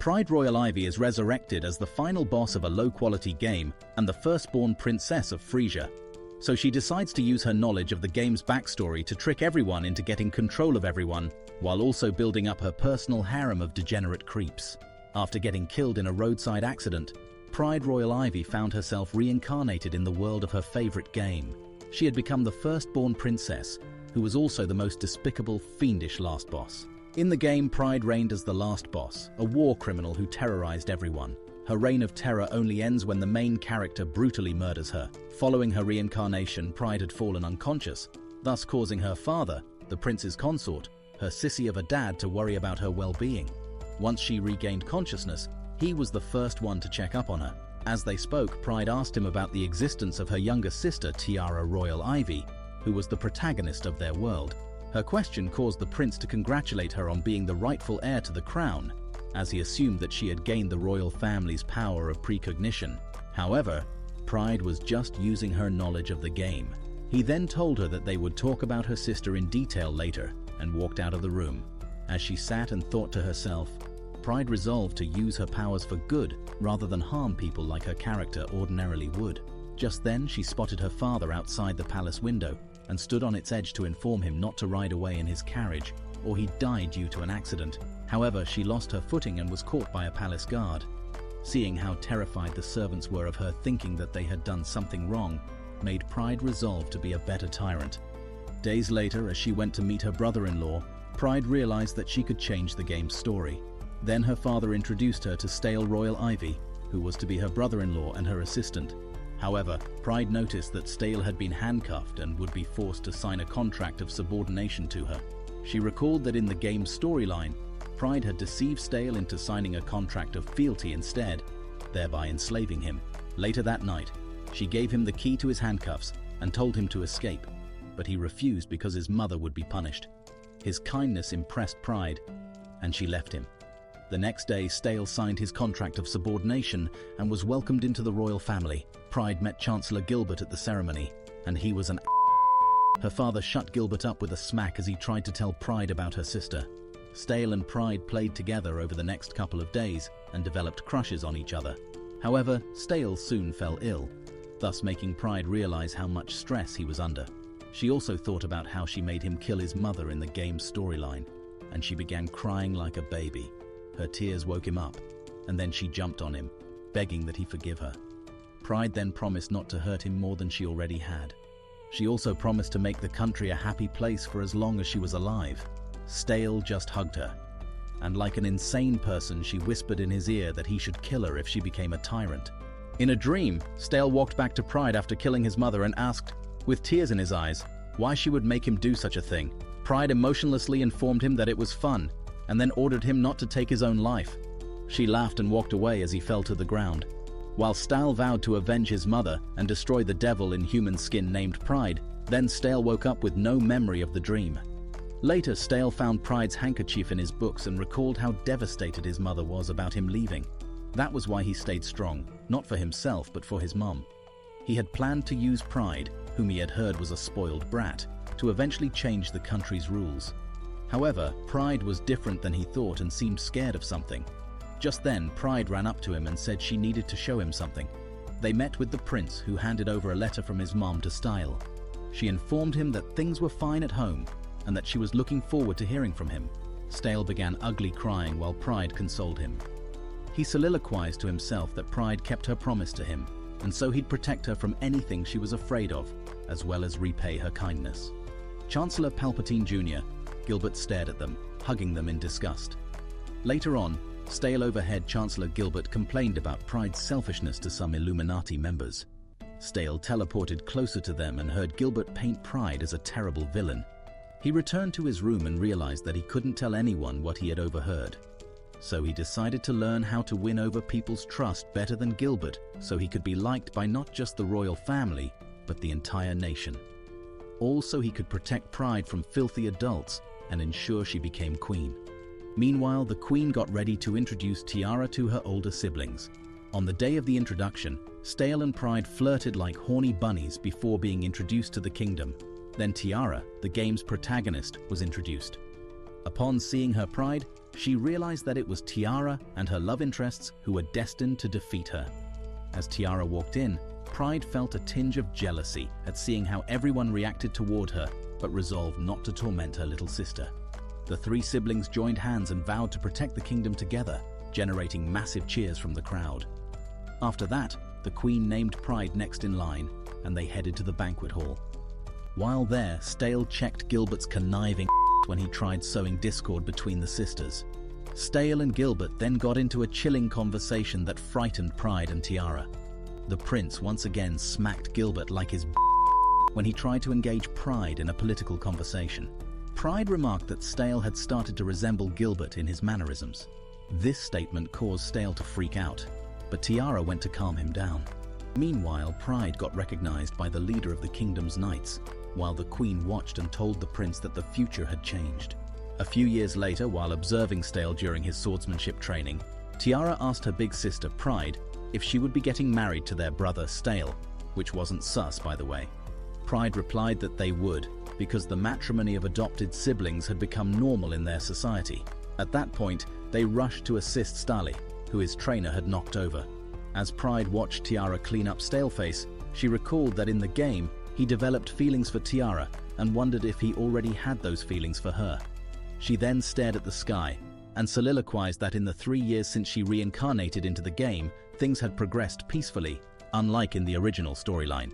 Pride Royal Ivy is resurrected as the final boss of a low-quality game and the firstborn princess of Frisia. So she decides to use her knowledge of the game's backstory to trick everyone into getting control of everyone, while also building up her personal harem of degenerate creeps. After getting killed in a roadside accident, Pride Royal Ivy found herself reincarnated in the world of her favorite game. She had become the firstborn princess, who was also the most despicable, fiendish last boss. In the game, Pride reigned as the last boss, a war criminal who terrorized everyone. Her reign of terror only ends when the main character brutally murders her. Following her reincarnation, Pride had fallen unconscious, thus causing her father, the prince's consort, her sissy of a dad, to worry about her well-being. Once she regained consciousness, he was the first one to check up on her. As they spoke, Pride asked him about the existence of her younger sister, Tiara Royal Ivy, who was the protagonist of their world. Her question caused the prince to congratulate her on being the rightful heir to the crown, as he assumed that she had gained the royal family's power of precognition. However, Pride was just using her knowledge of the game. He then told her that they would talk about her sister in detail later, and walked out of the room. As she sat and thought to herself, Pride resolved to use her powers for good rather than harm people like her character ordinarily would. Just then, she spotted her father outside the palace window and stood on its edge to inform him not to ride away in his carriage, or he'd die due to an accident. However, she lost her footing and was caught by a palace guard. Seeing how terrified the servants were of her thinking that they had done something wrong, made Pride resolve to be a better tyrant. Days later, as she went to meet her brother-in-law, Pride realized that she could change the game's story. Then her father introduced her to Stale Royal Ivy, who was to be her brother-in-law and her assistant. However, Pride noticed that Stale had been handcuffed and would be forced to sign a contract of subordination to her. She recalled that in the game's storyline, Pride had deceived Stale into signing a contract of fealty instead, thereby enslaving him. Later that night, she gave him the key to his handcuffs and told him to escape, but he refused because his mother would be punished. His kindness impressed Pride, and she left him. The next day, Stale signed his contract of subordination and was welcomed into the royal family. Pride met Chancellor Gilbert at the ceremony, and he was an Her father shut Gilbert up with a smack as he tried to tell Pride about her sister. Stale and Pride played together over the next couple of days and developed crushes on each other. However, Stale soon fell ill, thus making Pride realize how much stress he was under. She also thought about how she made him kill his mother in the game's storyline, and she began crying like a baby. Her tears woke him up, and then she jumped on him, begging that he forgive her. Pride then promised not to hurt him more than she already had. She also promised to make the country a happy place for as long as she was alive. Stale just hugged her, and like an insane person, she whispered in his ear that he should kill her if she became a tyrant. In a dream, Stale walked back to Pride after killing his mother and asked, with tears in his eyes, why she would make him do such a thing. Pride emotionlessly informed him that it was fun, and then ordered him not to take his own life. She laughed and walked away as he fell to the ground. While Stale vowed to avenge his mother and destroy the devil in human skin named Pride, then Stale woke up with no memory of the dream. Later, Stale found Pride's handkerchief in his books and recalled how devastated his mother was about him leaving. That was why he stayed strong, not for himself but for his mom. He had planned to use Pride, whom he had heard was a spoiled brat, to eventually change the country's rules. However, Pride was different than he thought and seemed scared of something. Just then, Pride ran up to him and said she needed to show him something. They met with the prince, who handed over a letter from his mom to Stale. She informed him that things were fine at home and that she was looking forward to hearing from him. Stale began ugly crying while Pride consoled him. He soliloquized to himself that Pride kept her promise to him, and so he'd protect her from anything she was afraid of, as well as repay her kindness. Chancellor Palpatine Jr. Gilbert stared at them, hugging them in disgust. Later on, Stale overheard Chancellor Gilbert complained about Pride's selfishness to some Illuminati members. Stale teleported closer to them and heard Gilbert paint Pride as a terrible villain. He returned to his room and realized that he couldn't tell anyone what he had overheard. So he decided to learn how to win over people's trust better than Gilbert, so he could be liked by not just the royal family, but the entire nation. Also, he could protect Pride from filthy adults and ensure she became queen. Meanwhile, the queen got ready to introduce Tiara to her older siblings. On the day of the introduction, Stale and Pride flirted like horny bunnies before being introduced to the kingdom. Then Tiara, the game's protagonist, was introduced. Upon seeing her, Pride she realized that it was Tiara and her love interests who were destined to defeat her. As Tiara walked in, Pride felt a tinge of jealousy at seeing how everyone reacted toward her, but resolved not to torment her little sister. The three siblings joined hands and vowed to protect the kingdom together, generating massive cheers from the crowd. After that, the Queen named Pride next in line, and they headed to the banquet hall. While there, Stale checked Gilbert's conniving when he tried sowing discord between the sisters. Stale and Gilbert then got into a chilling conversation that frightened Pride and Tiara. The prince once again smacked Gilbert like his when he tried to engage Pride in a political conversation. Pride remarked that Stale had started to resemble Gilbert in his mannerisms. This statement caused Stale to freak out, but Tiara went to calm him down. Meanwhile, Pride got recognized by the leader of the kingdom's knights, while the Queen watched and told the prince that the future had changed. A few years later, while observing Stale during his swordsmanship training, Tiara asked her big sister Pride if she would be getting married to their brother Stale, which wasn't sus, by the way. Pride replied that they would, because the matrimony of adopted siblings had become normal in their society. At that point, they rushed to assist Stale, who his trainer had knocked over. As Pride watched Tiara clean up Staleface, she recalled that in the game, he developed feelings for Tiara and wondered if he already had those feelings for her. She then stared at the sky and soliloquized that in the 3 years since she reincarnated into the game, things had progressed peacefully, unlike in the original storyline.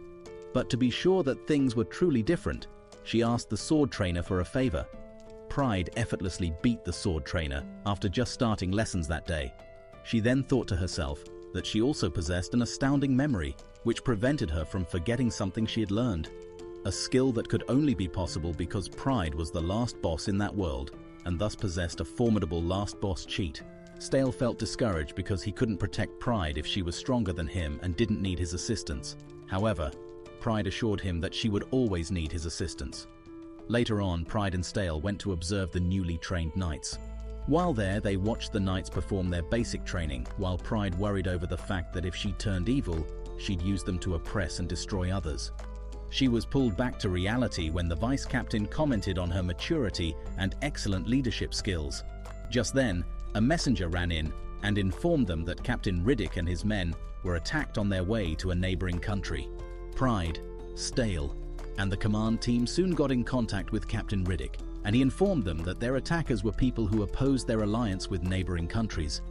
But to be sure that things were truly different, she asked the sword trainer for a favor. Pride effortlessly beat the sword trainer after just starting lessons that day. She then thought to herself that she also possessed an astounding memory, which prevented her from forgetting something she had learned. A skill that could only be possible because Pride was the last boss in that world, and thus possessed a formidable last boss cheat. Stale felt discouraged because he couldn't protect Pride if she was stronger than him and didn't need his assistance. However, Pride assured him that she would always need his assistance. Later on, Pride and Stale went to observe the newly trained knights. While there, they watched the knights perform their basic training, while Pride worried over the fact that if she turned evil, she'd use them to oppress and destroy others. She was pulled back to reality when the vice captain commented on her maturity and excellent leadership skills. Just then, a messenger ran in and informed them that Captain Riddick and his men were attacked on their way to a neighboring country. Pride, Stale, and the command team soon got in contact with Captain Riddick, and he informed them that their attackers were people who opposed their alliance with neighboring countries.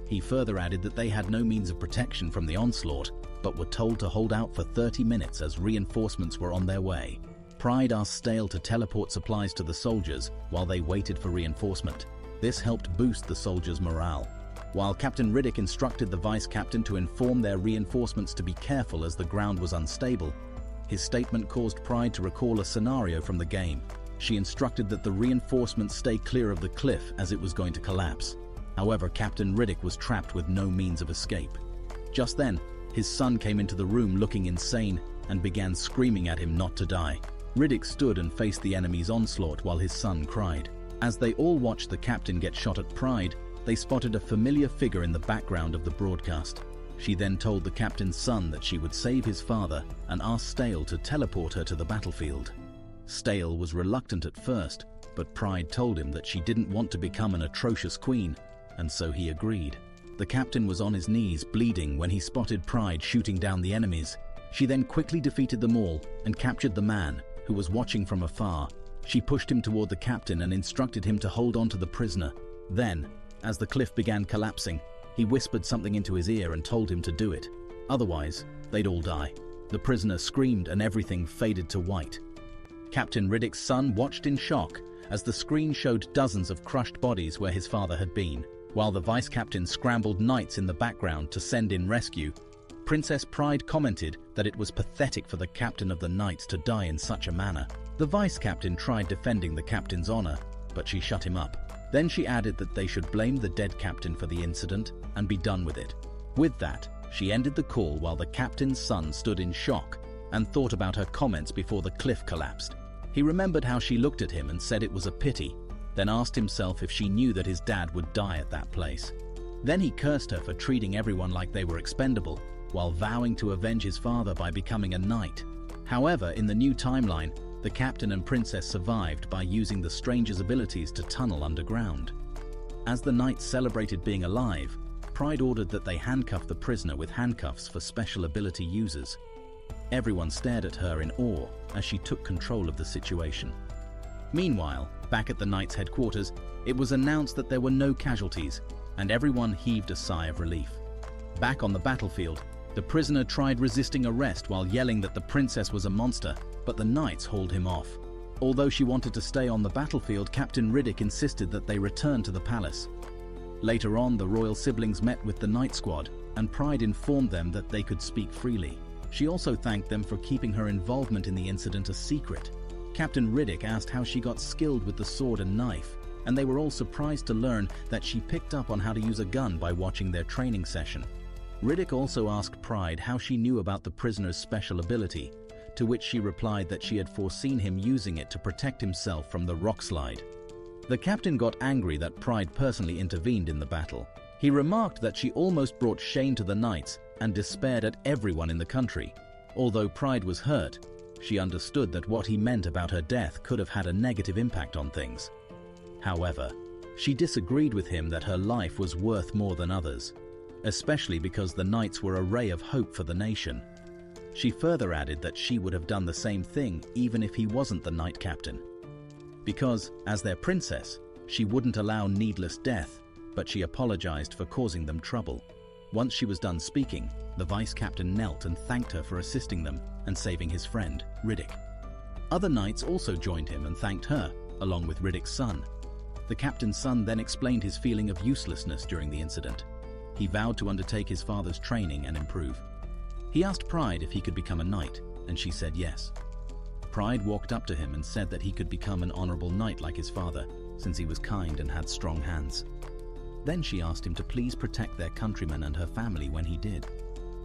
He further added that they had no means of protection from the onslaught, but were told to hold out for 30 minutes as reinforcements were on their way. Pride asked Stale to teleport supplies to the soldiers while they waited for reinforcement. This helped boost the soldiers' morale. While Captain Riddick instructed the vice captain to inform their reinforcements to be careful as the ground was unstable, his statement caused Pride to recall a scenario from the game. She instructed that the reinforcements stay clear of the cliff as it was going to collapse. However, Captain Riddick was trapped with no means of escape. Just then, his son came into the room looking insane and began screaming at him not to die. Riddick stood and faced the enemy's onslaught while his son cried. As they all watched the captain get shot at Pride, they spotted a familiar figure in the background of the broadcast. She then told the captain's son that she would save his father and asked Stale to teleport her to the battlefield. Stale was reluctant at first, but Pride told him that she didn't want to become an atrocious queen, and so he agreed. The captain was on his knees, bleeding, when he spotted Pride shooting down the enemies. She then quickly defeated them all and captured the man, who was watching from afar. She pushed him toward the captain and instructed him to hold on to the prisoner. Then, as the cliff began collapsing, he whispered something into his ear and told him to do it. Otherwise, they'd all die. The prisoner screamed and everything faded to white. Captain Riddick's son watched in shock as the screen showed dozens of crushed bodies where his father had been. While the vice captain scrambled knights in the background to send in rescue, Princess Pride commented that it was pathetic for the captain of the knights to die in such a manner. The vice captain tried defending the captain's honor, but she shut him up. Then she added that they should blame the dead captain for the incident and be done with it. With that, she ended the call while the captain's son stood in shock and thought about her comments before the cliff collapsed. He remembered how she looked at him and said it was a pity, then asked himself if she knew that his dad would die at that place. Then he cursed her for treating everyone like they were expendable, while vowing to avenge his father by becoming a knight. However, in the new timeline, the captain and princess survived by using the stranger's abilities to tunnel underground. As the knights celebrated being alive, Pride ordered that they handcuff the prisoner with handcuffs for special ability users. Everyone stared at her in awe as she took control of the situation. Meanwhile, back at the Knights' headquarters, it was announced that there were no casualties, and everyone heaved a sigh of relief. Back on the battlefield, the prisoner tried resisting arrest while yelling that the princess was a monster, but the Knights hauled him off. Although she wanted to stay on the battlefield, Captain Riddick insisted that they return to the palace. Later on, the royal siblings met with the Night Squad, and Pride informed them that they could speak freely. She also thanked them for keeping her involvement in the incident a secret. Captain Riddick asked how she got skilled with the sword and knife, and they were all surprised to learn that she picked up on how to use a gun by watching their training session. Riddick also asked Pride how she knew about the prisoner's special ability, to which she replied that she had foreseen him using it to protect himself from the rock slide. The captain got angry that Pride personally intervened in the battle. He remarked that she almost brought shame to the knights and despaired at everyone in the country. Although Pride was hurt, she understood that what he meant about her death could have had a negative impact on things. However, she disagreed with him that her life was worth more than others, especially because the knights were a ray of hope for the nation. She further added that she would have done the same thing even if he wasn't the knight captain. Because, as their princess, she wouldn't allow needless death, but she apologized for causing them trouble. Once she was done speaking, the vice captain knelt and thanked her for assisting them and saving his friend, Riddick. Other knights also joined him and thanked her, along with Riddick's son. The captain's son then explained his feeling of uselessness during the incident. He vowed to undertake his father's training and improve. He asked Pride if he could become a knight, and she said yes. Pride walked up to him and said that he could become an honorable knight like his father, since he was kind and had strong hands. Then she asked him to please protect their countrymen and her family when he did.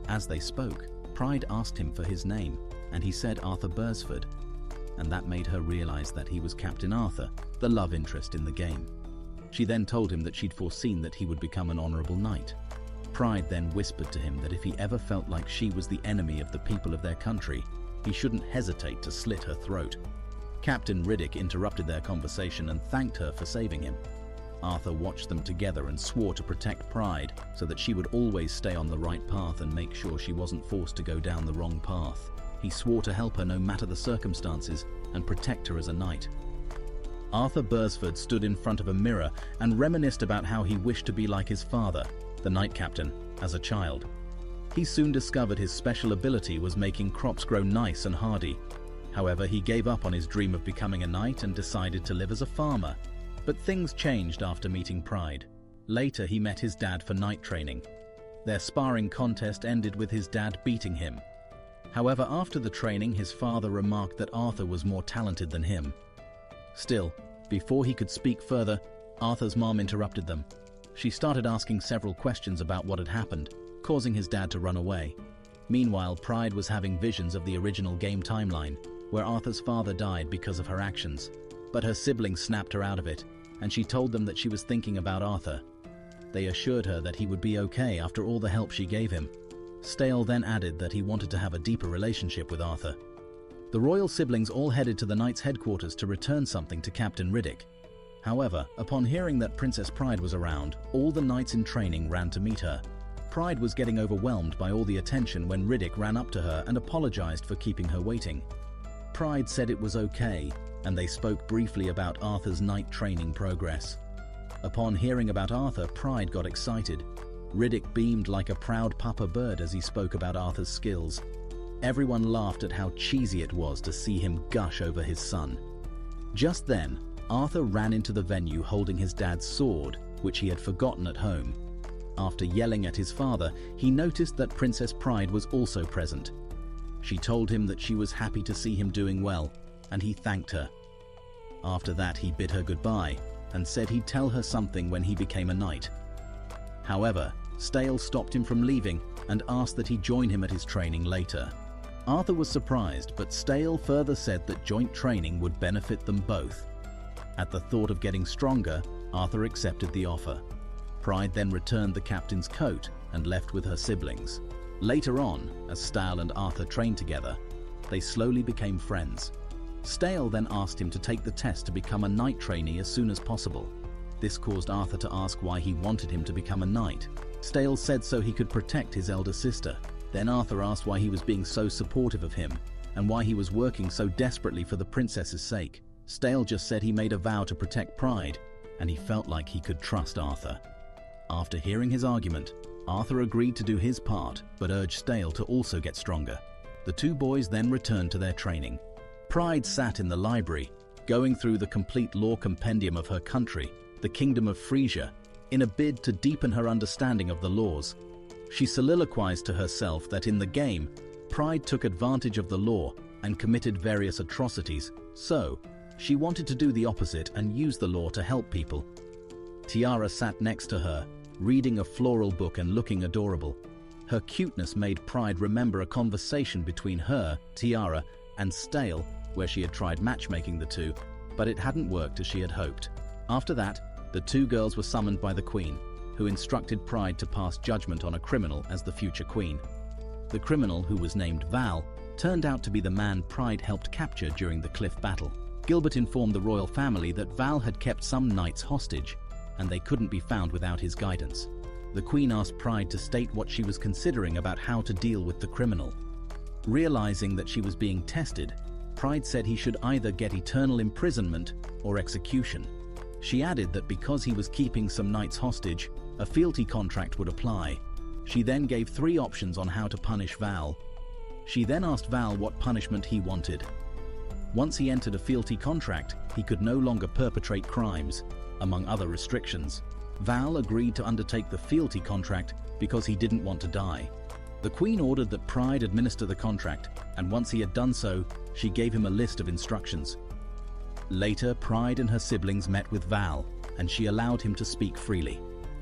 As they spoke, Pride asked him for his name, and he said Arthur Beresford, and that made her realize that he was Captain Arthur, the love interest in the game. She then told him that she'd foreseen that he would become an honorable knight. Pride then whispered to him that if he ever felt like she was the enemy of the people of their country, he shouldn't hesitate to slit her throat. Captain Riddick interrupted their conversation and thanked her for saving him. Arthur watched them together and swore to protect Pride so that she would always stay on the right path and make sure she wasn't forced to go down the wrong path. He swore to help her no matter the circumstances and protect her as a knight. Arthur Beresford stood in front of a mirror and reminisced about how he wished to be like his father, the knight captain, as a child. He soon discovered his special ability was making crops grow nice and hardy. However, he gave up on his dream of becoming a knight and decided to live as a farmer. But things changed after meeting Pride. Later, he met his dad for knight training. Their sparring contest ended with his dad beating him. However, after the training, his father remarked that Arthur was more talented than him. Still, before he could speak further, Arthur's mom interrupted them. She started asking several questions about what had happened, causing his dad to run away. Meanwhile, Pride was having visions of the original game timeline, where Arthur's father died because of her actions. But her siblings snapped her out of it, and she told them that she was thinking about Arthur. They assured her that he would be okay after all the help she gave him. Stale then added that he wanted to have a deeper relationship with Arthur. The royal siblings all headed to the Knights' headquarters to return something to Captain Riddick. However, upon hearing that Princess Pride was around, all the knights in training ran to meet her. Pride was getting overwhelmed by all the attention when Riddick ran up to her and apologized for keeping her waiting. Pride said it was okay, and they spoke briefly about Arthur's knight training progress. Upon hearing about Arthur, Pride got excited. Riddick beamed like a proud papa bird as he spoke about Arthur's skills. Everyone laughed at how cheesy it was to see him gush over his son. Just then, Arthur ran into the venue holding his dad's sword, which he had forgotten at home. After yelling at his father, he noticed that Princess Pride was also present. She told him that she was happy to see him doing well, and he thanked her. After that, he bid her goodbye and said he'd tell her something when he became a knight. However, Stale stopped him from leaving and asked that he join him at his training later. Arthur was surprised, but Stale further said that joint training would benefit them both. At the thought of getting stronger, Arthur accepted the offer. Pride then returned the captain's coat and left with her siblings. Later on, as Stale and Arthur trained together, they slowly became friends. Stale then asked him to take the test to become a knight trainee as soon as possible. This caused Arthur to ask why he wanted him to become a knight. Stale said so he could protect his elder sister. Then Arthur asked why he was being so supportive of him, and why he was working so desperately for the princess's sake. Stale just said he made a vow to protect Pride, and he felt like he could trust Arthur. After hearing his argument, Arthur agreed to do his part, but urged Stale to also get stronger. The two boys then returned to their training. Pride sat in the library, going through the complete law compendium of her country, the Kingdom of Frisia, in a bid to deepen her understanding of the laws. She soliloquized to herself that in the game, Pride took advantage of the law and committed various atrocities, so she wanted to do the opposite and use the law to help people. Tiara sat next to her, reading a floral book and looking adorable. Her cuteness made Pride remember a conversation between her, Tiara, and Stale, where she had tried matchmaking the two, but it hadn't worked as she had hoped. After that, the two girls were summoned by the Queen, who instructed Pride to pass judgment on a criminal as the future queen. The criminal, who was named Val, turned out to be the man Pride helped capture during the cliff battle. Gilbert informed the royal family that Val had kept some knights hostage, and they couldn't be found without his guidance. The Queen asked Pride to state what she was considering about how to deal with the criminal. Realizing that she was being tested, Pride said he should either get eternal imprisonment or execution. She added that because he was keeping some knights hostage, a fealty contract would apply. She then gave 3 options on how to punish Val. She then asked Val what punishment he wanted. Once he entered a fealty contract, he could no longer perpetrate crimes, among other restrictions. Val agreed to undertake the fealty contract because he didn't want to die. The Queen ordered that Pride administer the contract, and once he had done so, she gave him a list of instructions. Later, Pride and her siblings met with Val, and she allowed him to speak freely.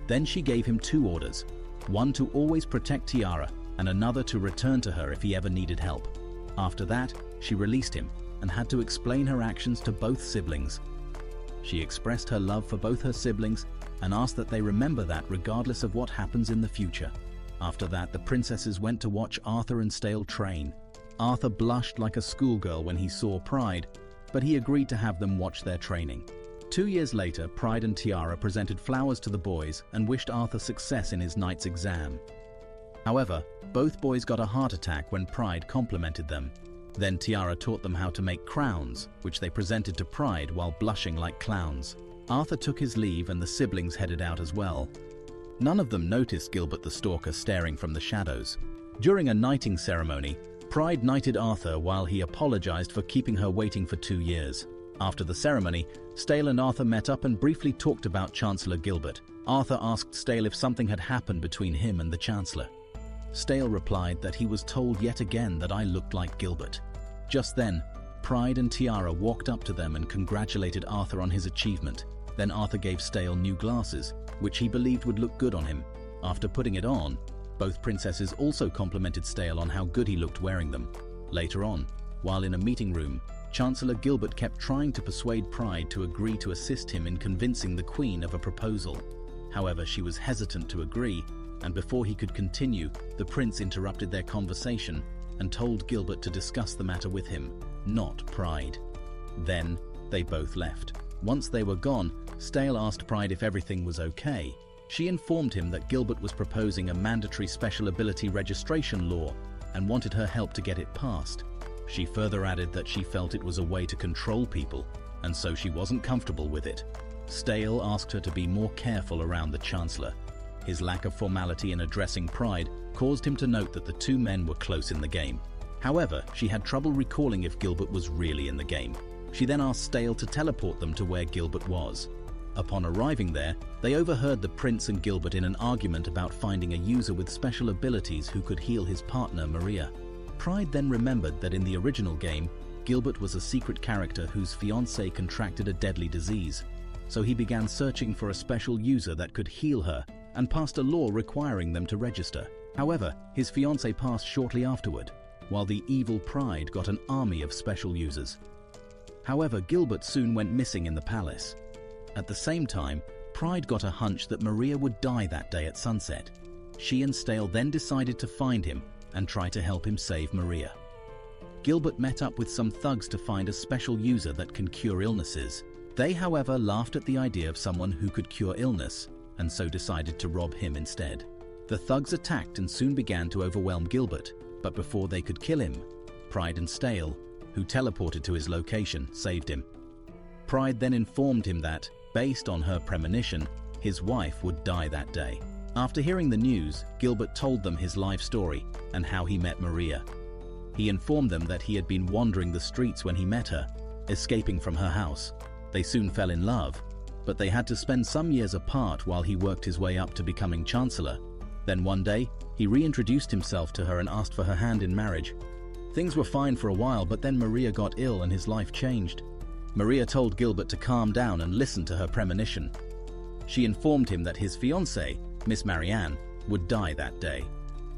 Then she gave him 2 orders, one to always protect Tiara, and another to return to her if he ever needed help. After that, she released him, and had to explain her actions to both siblings. She expressed her love for both her siblings, and asked that they remember that regardless of what happens in the future. After that, the princesses went to watch Arthur and Stale train. Arthur blushed like a schoolgirl when he saw Pride, but he agreed to have them watch their training. 2 years later, Pride and Tiara presented flowers to the boys and wished Arthur success in his knight's exam. However, both boys got a heart attack when Pride complimented them. Then Tiara taught them how to make crowns, which they presented to Pride while blushing like clowns. Arthur took his leave and the siblings headed out as well. None of them noticed Gilbert the Stalker staring from the shadows. During a knighting ceremony, Pride knighted Arthur while he apologized for keeping her waiting for 2 years. After the ceremony, Stale and Arthur met up and briefly talked about Chancellor Gilbert. Arthur asked Stale if something had happened between him and the Chancellor. Stale replied that he was told yet again that I looked like Gilbert. Just then, Pride and Tiara walked up to them and congratulated Arthur on his achievement. Then Arthur gave Stale new glasses, which he believed would look good on him. After putting it on, both princesses also complimented Stale on how good he looked wearing them. Later on, while in a meeting room, Chancellor Gilbert kept trying to persuade Pride to agree to assist him in convincing the Queen of a proposal. However, she was hesitant to agree, and before he could continue, the prince interrupted their conversation and told Gilbert to discuss the matter with him, not Pride. Then, they both left. Once they were gone, Stale asked Pride if everything was okay. She informed him that Gilbert was proposing a mandatory special ability registration law and wanted her help to get it passed. She further added that she felt it was a way to control people, and so she wasn't comfortable with it. Stale asked her to be more careful around the Chancellor. His lack of formality in addressing Pride caused him to note that the 2 men were close in the game. However, she had trouble recalling if Gilbert was really in the game. She then asked Stale to teleport them to where Gilbert was. Upon arriving there, they overheard the prince and Gilbert in an argument about finding a user with special abilities who could heal his partner, Maria. Pride then remembered that in the original game, Gilbert was a secret character whose fiancée contracted a deadly disease. So he began searching for a special user that could heal her and passed a law requiring them to register. However, his fiancée passed shortly afterward, while the evil Pride got an army of special users. However, Gilbert soon went missing in the palace. At the same time, Pride got a hunch that Maria would die that day at sunset. She and Stale then decided to find him and try to help him save Maria. Gilbert met up with some thugs to find a special user that can cure illnesses. They, however, laughed at the idea of someone who could cure illness, and so decided to rob him instead. The thugs attacked and soon began to overwhelm Gilbert, but before they could kill him, Pride and Stale, who teleported to his location, saved him. Pride then informed him that, based on her premonition, his wife would die that day. After hearing the news, Gilbert told them his life story and how he met Maria. He informed them that he had been wandering the streets when he met her, escaping from her house. They soon fell in love, but they had to spend some years apart while he worked his way up to becoming Chancellor. Then one day, he reintroduced himself to her and asked for her hand in marriage. Things were fine for a while, but then Maria got ill and his life changed. Maria told Gilbert to calm down and listen to her premonition. She informed him that his fiancée, Miss Marianne, would die that day.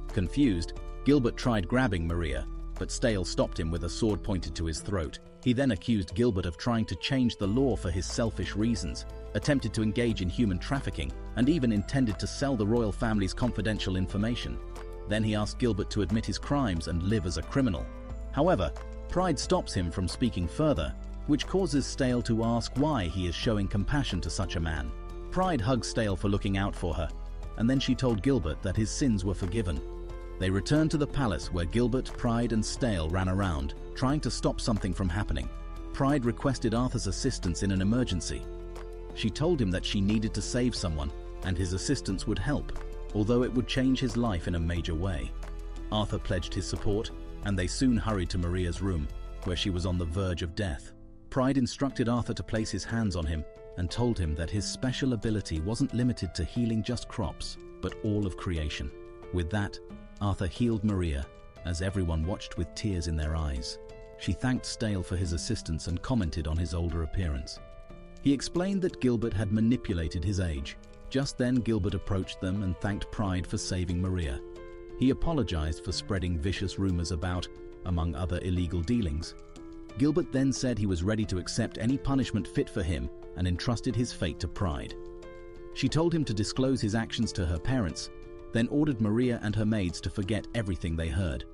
Confused, Gilbert tried grabbing Maria, but Stale stopped him with a sword pointed to his throat. He then accused Gilbert of trying to change the law for his selfish reasons, attempted to engage in human trafficking, and even intended to sell the royal family's confidential information. Then he asked Gilbert to admit his crimes and live as a criminal. However, Pride stops him from speaking further, which causes Stale to ask why he is showing compassion to such a man. Pride hugs Stale for looking out for her, and then she told Gilbert that his sins were forgiven. They returned to the palace where Gilbert, Pride, and Stale ran around, trying to stop something from happening. Pride requested Arthur's assistance in an emergency. She told him that she needed to save someone, and his assistance would help, although it would change his life in a major way. Arthur pledged his support, and they soon hurried to Maria's room, where she was on the verge of death. Pride instructed Arthur to place his hands on him and told him that his special ability wasn't limited to healing just crops, but all of creation. With that, Arthur healed Maria, as everyone watched with tears in their eyes. She thanked Stale for his assistance and commented on his older appearance. He explained that Gilbert had manipulated his age. Just then, Gilbert approached them and thanked Pride for saving Maria. He apologized for spreading vicious rumors about, among other illegal dealings. Gilbert then said he was ready to accept any punishment fit for him and entrusted his fate to Pride. She told him to disclose his actions to her parents, then ordered Maria and her maids to forget everything they heard.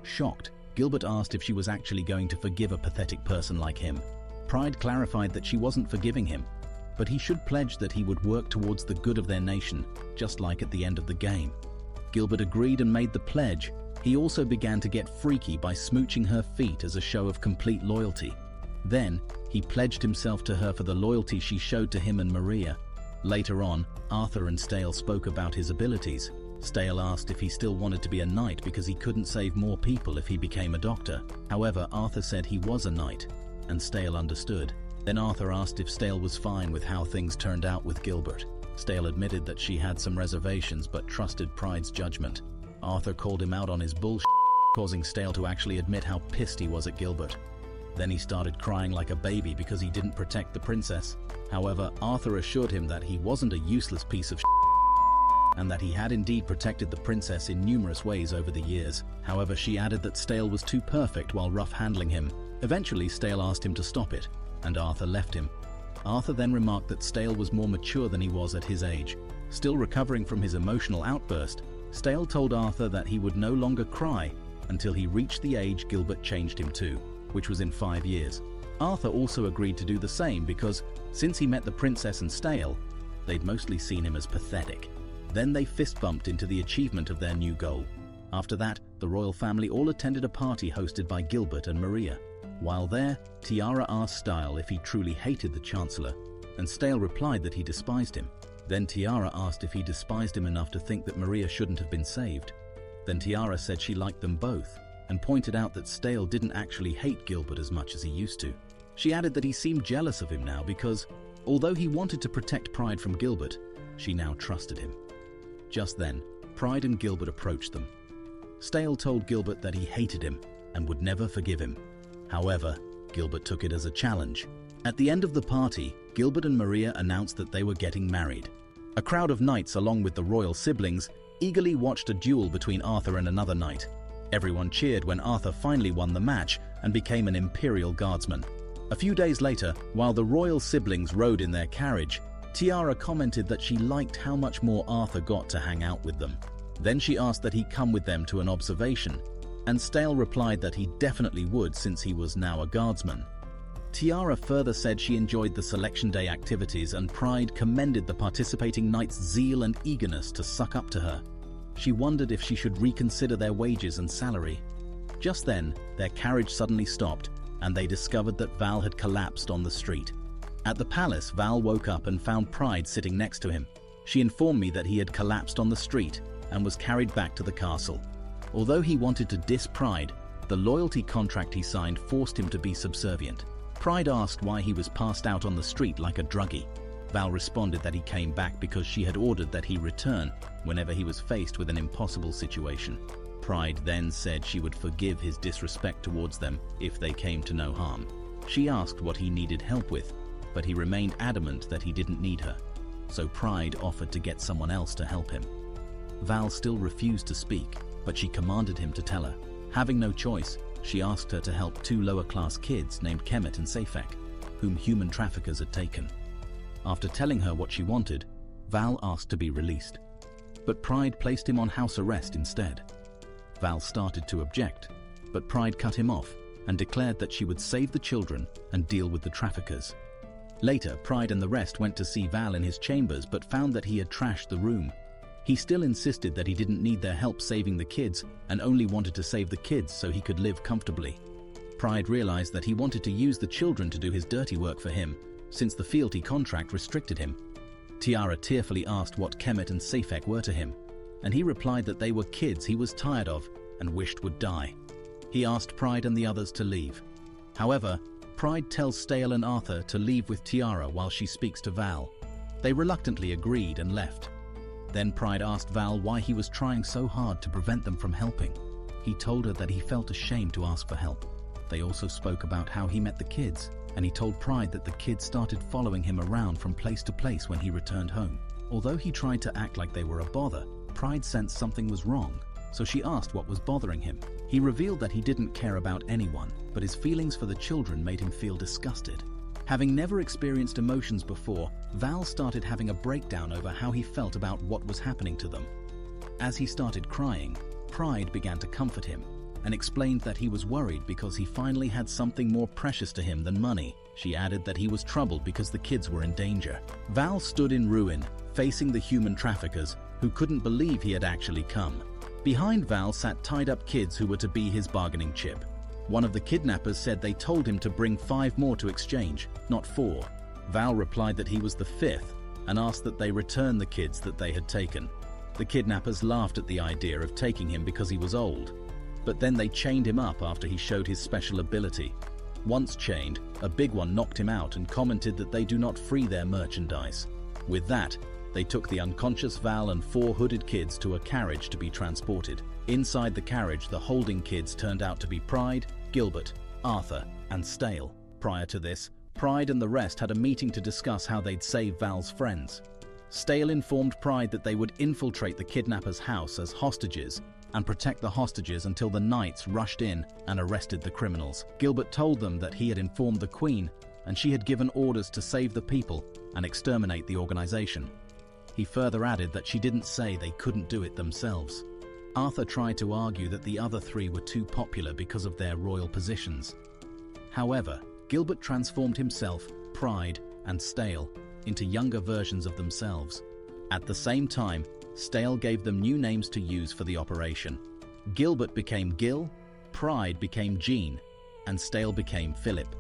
Shocked, Gilbert asked if she was actually going to forgive a pathetic person like him. Pride clarified that she wasn't forgiving him, but he should pledge that he would work towards the good of their nation, just like at the end of the game. Gilbert agreed and made the pledge. He also began to get freaky by smooching her feet as a show of complete loyalty. Then, he pledged himself to her for the loyalty she showed to him and Maria. Later on, Arthur and Stale spoke about his abilities. Stale asked if he still wanted to be a knight because he couldn't save more people if he became a doctor. However, Arthur said he was a knight, and Stale understood. Then Arthur asked if Stale was fine with how things turned out with Gilbert. Stale admitted that she had some reservations but trusted Pride's judgment. Arthur called him out on his bullshit, causing Stale to actually admit how pissed he was at Gilbert. Then he started crying like a baby because he didn't protect the princess. However, Arthur assured him that he wasn't a useless piece of shit, and that he had indeed protected the princess in numerous ways over the years. However, she added that Stale was too perfect while rough handling him. Eventually, Stale asked him to stop it, and Arthur left him. Arthur then remarked that Stale was more mature than he was at his age. Still recovering from his emotional outburst, Stale told Arthur that he would no longer cry until he reached the age Gilbert changed him to, which was in 5 years. Arthur also agreed to do the same because, since he met the princess and Stale, they'd mostly seen him as pathetic. Then they fist-bumped into the achievement of their new goal. After that, the royal family all attended a party hosted by Gilbert and Maria. While there, Tiara asked Stale if he truly hated the Chancellor, and Stale replied that he despised him. Then Tiara asked if he despised him enough to think that Maria shouldn't have been saved. Then Tiara said she liked them both, and pointed out that Stale didn't actually hate Gilbert as much as he used to. She added that he seemed jealous of him now because, although he wanted to protect Pride from Gilbert, she now trusted him. Just then, Pride and Gilbert approached them. Stale told Gilbert that he hated him and would never forgive him. However, Gilbert took it as a challenge. At the end of the party, Gilbert and Maria announced that they were getting married. A crowd of knights along with the royal siblings eagerly watched a duel between Arthur and another knight. Everyone cheered when Arthur finally won the match and became an imperial guardsman. A few days later, while the royal siblings rode in their carriage, Tiara commented that she liked how much more Arthur got to hang out with them. Then she asked that he come with them to an observation, and Stale replied that he definitely would since he was now a guardsman. Tiara further said she enjoyed the selection day activities, and Pride commended the participating knights' zeal and eagerness to suck up to her. She wondered if she should reconsider their wages and salary. Just then, their carriage suddenly stopped, and they discovered that Val had collapsed on the street. At the palace, Val woke up and found Pride sitting next to him. She informed me that he had collapsed on the street and was carried back to the castle. Although he wanted to diss Pride, the loyalty contract he signed forced him to be subservient. Pride asked why he was passed out on the street like a druggie. Val responded that he came back because she had ordered that he return whenever he was faced with an impossible situation. Pride then said she would forgive his disrespect towards them if they came to no harm. She asked what he needed help with, but he remained adamant that he didn't need her. So Pride offered to get someone else to help him. Val still refused to speak, but she commanded him to tell her. Having no choice, she asked her to help two lower-class kids named Kemet and Safek, whom human traffickers had taken. After telling her what she wanted, Val asked to be released. But Pride placed him on house arrest instead. Val started to object, but Pride cut him off and declared that she would save the children and deal with the traffickers. Later, Pride and the rest went to see Val in his chambers but found that he had trashed the room. He still insisted that he didn't need their help saving the kids and only wanted to save the kids so he could live comfortably. Pride realized that he wanted to use the children to do his dirty work for him, since the fealty contract restricted him. Tiara tearfully asked what Kemet and Safek were to him, and he replied that they were kids he was tired of and wished would die. He asked Pride and the others to leave. However, Pride tells Stale and Arthur to leave with Tiara while she speaks to Val. They reluctantly agreed and left. Then Pride asked Val why he was trying so hard to prevent them from helping. He told her that he felt ashamed to ask for help. They also spoke about how he met the kids, and he told Pride that the kids started following him around from place to place when he returned home. Although he tried to act like they were a bother, Pride sensed something was wrong, so she asked what was bothering him. He revealed that he didn't care about anyone, but his feelings for the children made him feel disgusted. Having never experienced emotions before, Val started having a breakdown over how he felt about what was happening to them. As he started crying, Pride began to comfort him and explained that he was worried because he finally had something more precious to him than money. She added that he was troubled because the kids were in danger. Val stood in ruin, facing the human traffickers, who couldn't believe he had actually come. Behind Val sat tied-up kids who were to be his bargaining chip. One of the kidnappers said they told him to bring 5 more to exchange, not 4. Val replied that he was the 5th and asked that they return the kids that they had taken. The kidnappers laughed at the idea of taking him because he was old, but then they chained him up after he showed his special ability. Once chained, a big one knocked him out and commented that they do not free their merchandise. With that, they took the unconscious Val and 4 hooded kids to a carriage to be transported. Inside the carriage, the holding kids turned out to be Pride, Gilbert, Arthur, and Stale. Prior to this, Pride and the rest had a meeting to discuss how they'd save Val's friends. Stale informed Pride that they would infiltrate the kidnappers' house as hostages and protect the hostages until the knights rushed in and arrested the criminals. Gilbert told them that he had informed the Queen and she had given orders to save the people and exterminate the organization. He further added that she didn't say they couldn't do it themselves. Arthur tried to argue that the other 3 were too popular because of their royal positions. However, Gilbert transformed himself, Pride, and Stale into younger versions of themselves. At the same time, Stale gave them new names to use for the operation. Gilbert became Gil, Pride became Jean, and Stale became Philip.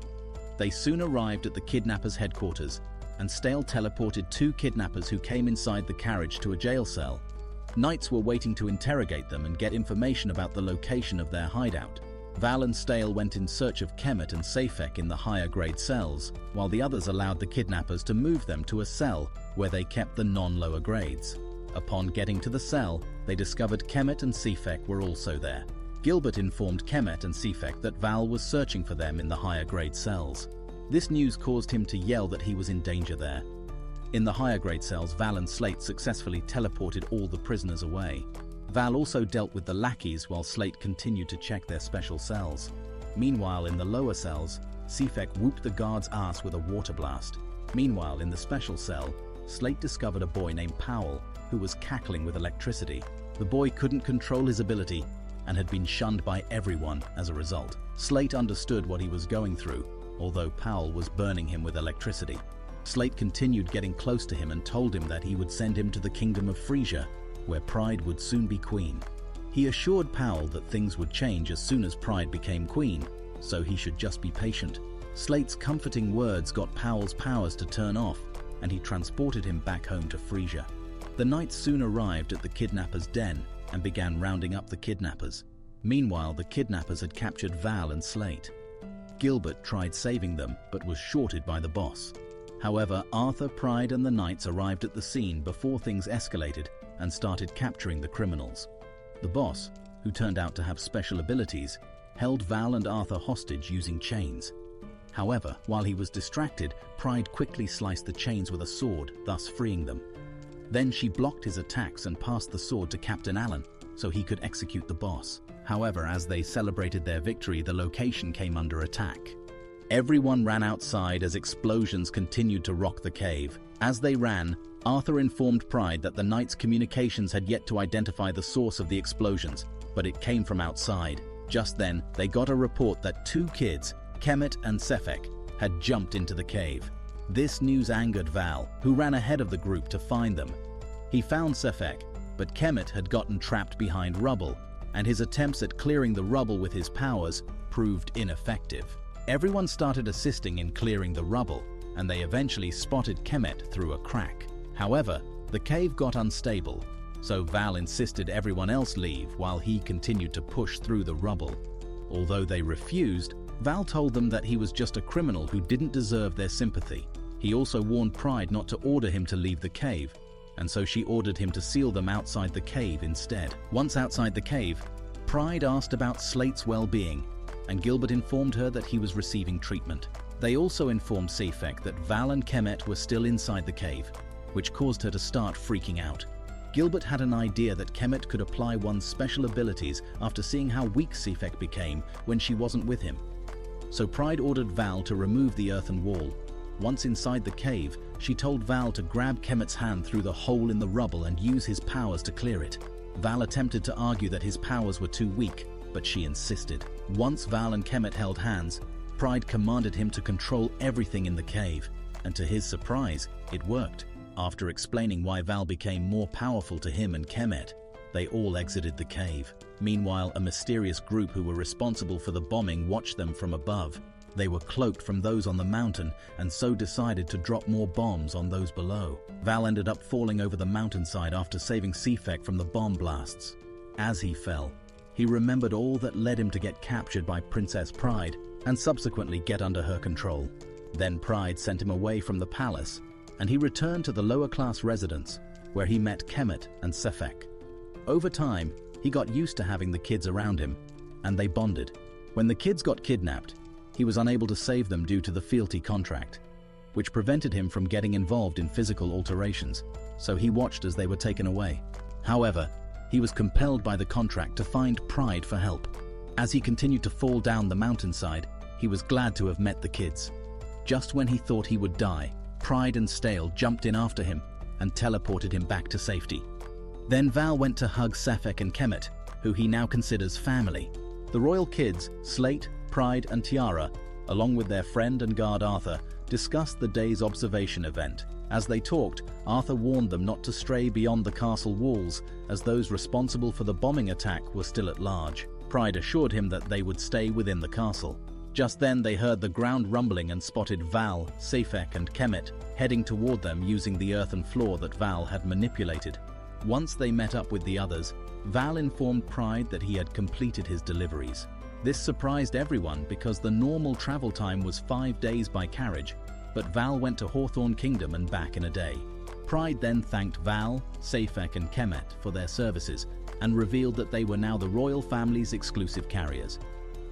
They soon arrived at the kidnappers' headquarters, and Stale teleported 2 kidnappers who came inside the carriage to a jail cell. Knights were waiting to interrogate them and get information about the location of their hideout. Val and Stale went in search of Kemet and Safek in the higher-grade cells, while the others allowed the kidnappers to move them to a cell where they kept the non-lower grades. Upon getting to the cell, they discovered Kemet and Safek were also there. Gilbert informed Kemet and Safek that Val was searching for them in the higher-grade cells. This news caused him to yell that he was in danger there. In the higher-grade cells, Val and Slate successfully teleported all the prisoners away. Val also dealt with the lackeys while Slate continued to check their special cells. Meanwhile, in the lower cells, Safek whooped the guard's ass with a water blast. Meanwhile, in the special cell, Slate discovered a boy named Powell who was cackling with electricity. The boy couldn't control his ability and had been shunned by everyone as a result. Slate understood what he was going through although Powell was burning him with electricity. Slate continued getting close to him and told him that he would send him to the kingdom of Frisia, where Pride would soon be queen. He assured Powell that things would change as soon as Pride became queen, so he should just be patient. Slate's comforting words got Powell's powers to turn off, and he transported him back home to Frisia. The knights soon arrived at the kidnappers' den and began rounding up the kidnappers. Meanwhile, the kidnappers had captured Val and Slate. Gilbert tried saving them, but was shorted by the boss. However, Arthur, Pride, and the knights arrived at the scene before things escalated and started capturing the criminals. The boss, who turned out to have special abilities, held Val and Arthur hostage using chains. However, while he was distracted, Pride quickly sliced the chains with a sword, thus freeing them. Then she blocked his attacks and passed the sword to Captain Allen, so he could execute the boss. However, as they celebrated their victory, the location came under attack. Everyone ran outside as explosions continued to rock the cave. As they ran, Arthur informed Pride that the knights' communications had yet to identify the source of the explosions, but it came from outside. Just then, they got a report that 2 kids, Kemet and Sefek, had jumped into the cave. This news angered Val, who ran ahead of the group to find them. He found Sefek, but Kemet had gotten trapped behind rubble, and his attempts at clearing the rubble with his powers proved ineffective. Everyone started assisting in clearing the rubble, and they eventually spotted Kemet through a crack. However, the cave got unstable, so Val insisted everyone else leave while he continued to push through the rubble. Although they refused, Val told them that he was just a criminal who didn't deserve their sympathy. He also warned Pride not to order him to leave the cave, and so she ordered him to seal them outside the cave instead. Once outside the cave, Pride asked about Slate's well-being, and Gilbert informed her that he was receiving treatment. They also informed Sefek that Val and Kemet were still inside the cave, which caused her to start freaking out. Gilbert had an idea that Kemet could apply one's special abilities after seeing how weak Sefek became when she wasn't with him. So Pride ordered Val to remove the earthen wall. Once inside the cave, she told Val to grab Kemet's hand through the hole in the rubble and use his powers to clear it. Val attempted to argue that his powers were too weak, but she insisted. Once Val and Kemet held hands, Pride commanded him to control everything in the cave, and to his surprise, it worked. After explaining why Val became more powerful to him and Kemet, they all exited the cave. Meanwhile, a mysterious group who were responsible for the bombing watched them from above. They were cloaked from those on the mountain and so decided to drop more bombs on those below. Val ended up falling over the mountainside after saving Sefek from the bomb blasts. As he fell, he remembered all that led him to get captured by Princess Pride and subsequently get under her control. Then Pride sent him away from the palace, and he returned to the lower-class residence, where he met Kemet and Sefek. Over time, he got used to having the kids around him, and they bonded. When the kids got kidnapped, he was unable to save them due to the fealty contract, which prevented him from getting involved in physical alterations, so he watched as they were taken away. However, he was compelled by the contract to find Pride for help. As he continued to fall down the mountainside, he was glad to have met the kids. Just when he thought he would die, Pride and Stale jumped in after him and teleported him back to safety. Then Val went to hug Sefek and Kemet, who he now considers family. The royal kids, Slate, Pride, and Tiara, along with their friend and guard Arthur, discussed the day's observation event. As they talked, Arthur warned them not to stray beyond the castle walls, as those responsible for the bombing attack were still at large. Pride assured him that they would stay within the castle. Just then they heard the ground rumbling and spotted Val, Sefek, and Kemet heading toward them using the earthen floor that Val had manipulated. Once they met up with the others, Val informed Pride that he had completed his deliveries. This surprised everyone because the normal travel time was 5 days by carriage, but Val went to Hawthorne Kingdom and back in a day. Pride then thanked Val, Sefek, and Kemet for their services and revealed that they were now the royal family's exclusive carriers.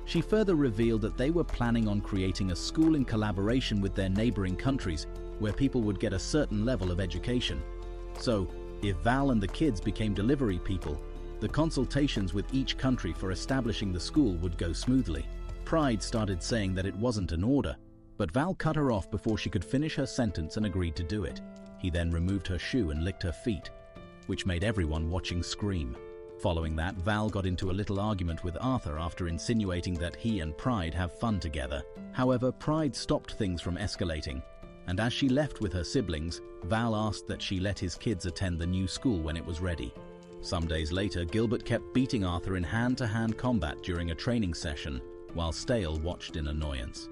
She further revealed that they were planning on creating a school in collaboration with their neighboring countries where people would get a certain level of education. So, if Val and the kids became delivery people, the consultations with each country for establishing the school would go smoothly. Pride started saying that it wasn't an order, but Val cut her off before she could finish her sentence and agreed to do it. He then removed her shoe and licked her feet, which made everyone watching scream. Following that, Val got into a little argument with Arthur after insinuating that he and Pride have fun together. However, Pride stopped things from escalating, and as she left with her siblings, Val asked that she let his kids attend the new school when it was ready. Some days later, Gilbert kept beating Arthur in hand-to-hand combat during a training session, while Stale watched in annoyance.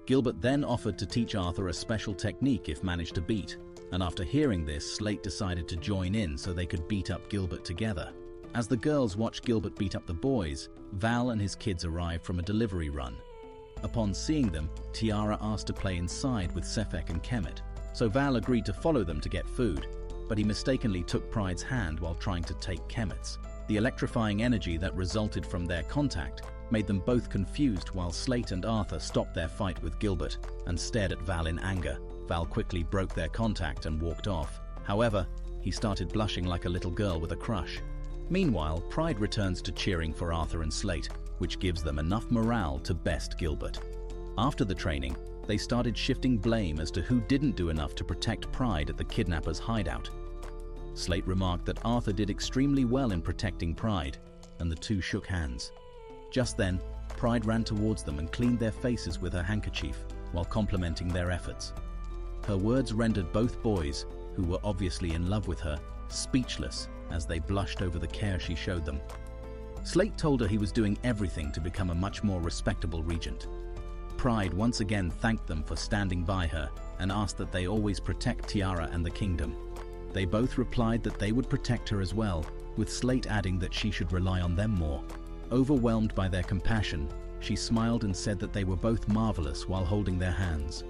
Gilbert then offered to teach Arthur a special technique if managed to beat, and after hearing this, Slate decided to join in so they could beat up Gilbert together. As the girls watched Gilbert beat up the boys, Val and his kids arrived from a delivery run. Upon seeing them, Tiara asked to play inside with Sefek and Kemet, so Val agreed to follow them to get food, but he mistakenly took Pride's hand while trying to take Kemet's. The electrifying energy that resulted from their contact made them both confused while Slate and Arthur stopped their fight with Gilbert and stared at Val in anger. Val quickly broke their contact and walked off. However, he started blushing like a little girl with a crush. Meanwhile, Pride returns to cheering for Arthur and Slate, which gives them enough morale to best Gilbert. After the training, they started shifting blame as to who didn't do enough to protect Pride at the kidnappers' hideout. Slate remarked that Arthur did extremely well in protecting Pride, and the two shook hands. Just then, Pride ran towards them and cleaned their faces with her handkerchief while complimenting their efforts. Her words rendered both boys, who were obviously in love with her, speechless as they blushed over the care she showed them. Slate told her he was doing everything to become a much more respectable regent. Pride once again thanked them for standing by her and asked that they always protect Tiara and the kingdom. They both replied that they would protect her as well, with Slate adding that she should rely on them more. Overwhelmed by their compassion, she smiled and said that they were both marvelous while holding their hands.